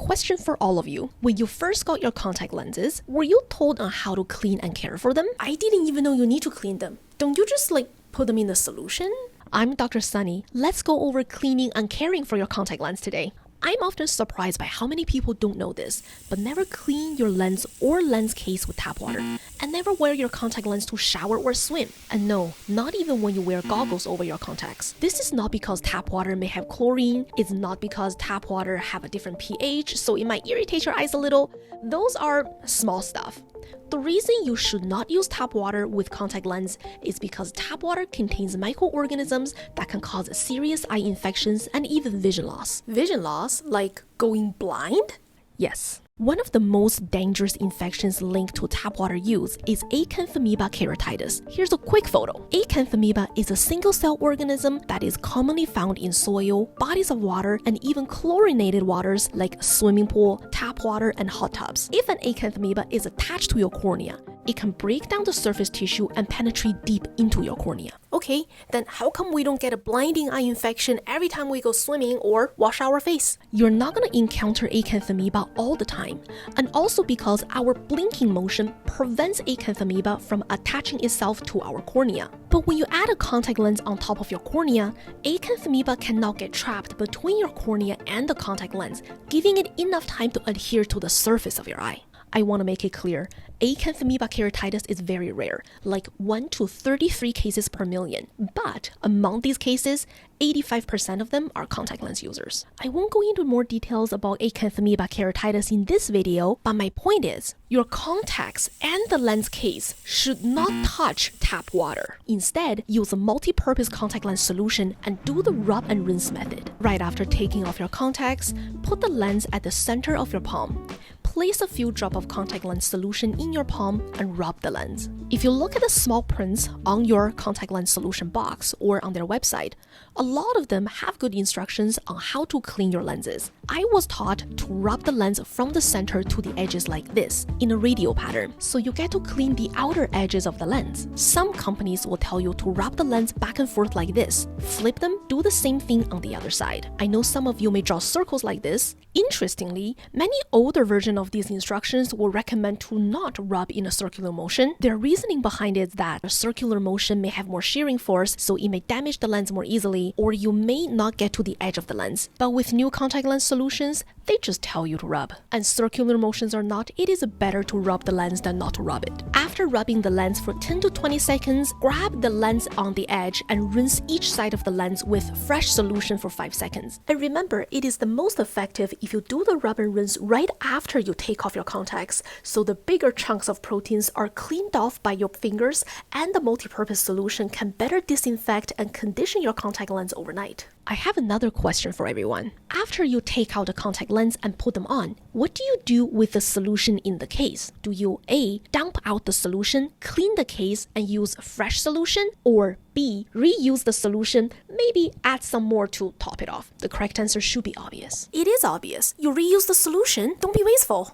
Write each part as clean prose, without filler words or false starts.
question for all of you. When you first got your contact lenses, were you told on how to clean and care for them? I didn't even know you need to clean them. Don't you just put them in the solution? I'm Dr. Sunny. Let's go over cleaning and caring for your contact lens today. I'm often surprised by how many people don't know this, but never clean your lens or lens case with tap water, and never wear your contact lens to shower or swim. And no, not even when you wear goggles over your contacts. This is not because tap water may have chlorine, it's not because tap water have a different pH, so it might irritate your eyes a little. Those are small stuff. The reason you should not use tap water with contact lens is because tap water contains microorganisms that can cause serious eye infections and even vision loss. Vision loss? Like going blind? Yes. One of the most dangerous infections linked to tap water use is Acanthamoeba keratitis. Here's a quick photo. Acanthamoeba is a single-cell organism that is commonly found in soil, bodies of water, and even chlorinated waters like swimming pool, tap water, and hot tubs. If an Acanthamoeba is attached to your cornea, it can break down the surface tissue and penetrate deep into your cornea. Okay, then how come we don't get a blinding eye infection every time we go swimming or wash our face? You're not going to encounter Acanthamoeba all the time, and also because our blinking motion prevents Acanthamoeba from attaching itself to our cornea. But when you add a contact lens on top of your cornea, Acanthamoeba cannot get trapped between your cornea and the contact lens, giving it enough time to adhere to the surface of your eye. I want to make it clear, Acanthamoeba keratitis is very rare, like 1 to 33 cases per million. But among these cases, 85% of them are contact lens users. I won't go into more details about Acanthamoeba keratitis in this video, but my point is, your contacts and the lens case should not touch tap water. Instead, use a multi-purpose contact lens solution and do the rub and rinse method. Right after taking off your contacts, put the lens at the center of your palm. Place a few drops of contact lens solution in your palm and rub the lens. If you look at the small prints on your contact lens solution box or on their website, a lot of them have good instructions on how to clean your lenses. I was taught to rub the lens from the center to the edges like this, in a radial pattern, so you get to clean the outer edges of the lens. Some companies will tell you to rub the lens back and forth like this. Flip them, do the same thing on the other side. I know some of you may draw circles like this. Interestingly, many older versions of these instructions will recommend to not rub in a circular motion. Their reasoning behind it is that a circular motion may have more shearing force, so it may damage the lens more easily, or you may not get to the edge of the lens. But with new contact lens solutions, they just tell you to rub. And circular motions or not, it is better to rub the lens than not to rub it. After rubbing the lens for 10 to 20 seconds, grab the lens on the edge and rinse each side of the lens with fresh solution for 5 seconds. And remember, it is the most effective if you do the rub and rinse right after you take off your contacts, so the bigger chunks of proteins are cleaned off by your fingers and the multi-purpose solution can better disinfect and condition your contact lens overnight. I have another question for everyone. After you take out the contact lens and put them on, what do you do with the solution in the case? Do you A, dump out the solution, clean the case and use fresh solution? Or B, reuse the solution, maybe add some more to top it off? The correct answer should be obvious. It is obvious. You reuse the solution, don't be wasteful.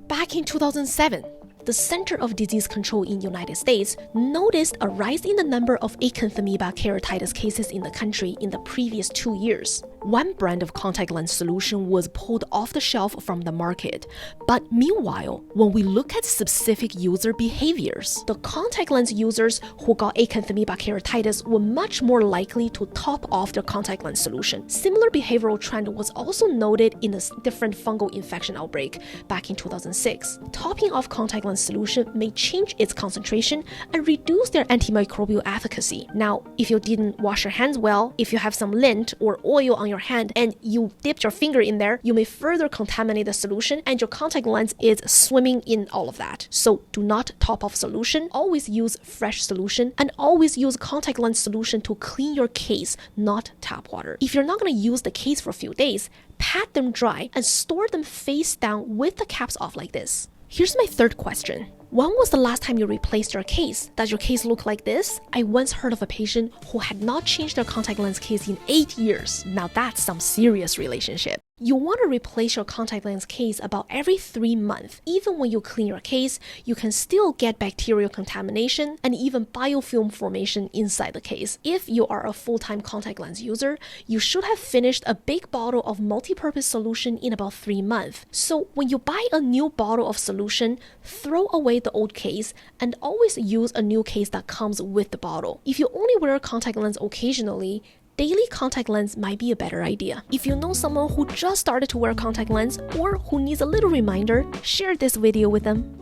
Back in 2007, the Center of Disease Control in the United States noticed a rise in the number of Acanthamoeba keratitis cases in the country in the previous 2 years. One brand of contact lens solution was pulled off the shelf from the market. But meanwhile, when we look at specific user behaviors, the contact lens users who got Acanthamoeba keratitis were much more likely to top off their contact lens solution. Similar behavioral trend was also noted in a different fungal infection outbreak back in 2006. Topping off contact lens solution may change its concentration and reduce their antimicrobial efficacy. Now, if you didn't wash your hands well, if you have some lint or oil on your hand and you dipped your finger in there, you may further contaminate the solution and your contact lens is swimming in all of that. So do not top off solution, always use fresh solution, and always use contact lens solution to clean your case, not tap water. If you're not going to use the case for a few days, pat them dry and store them face down with the caps off like this. Here's my third question. When was the last time you replaced your case? Does your case look like this? I once heard of a patient who had not changed their contact lens case in 8 years. Now that's some serious relationship. You want to replace your contact lens case about every 3 months. Even when you clean your case, you can still get bacterial contamination and even biofilm formation inside the case. If you are a full-time contact lens user, you should have finished a big bottle of multi-purpose solution in about 3 months. So when you buy a new bottle of solution, throw away the old case and always use a new case that comes with the bottle. If you only wear contact lens occasionally, daily contact lens might be a better idea. If you know someone who just started to wear contact lens or who needs a little reminder, share this video with them.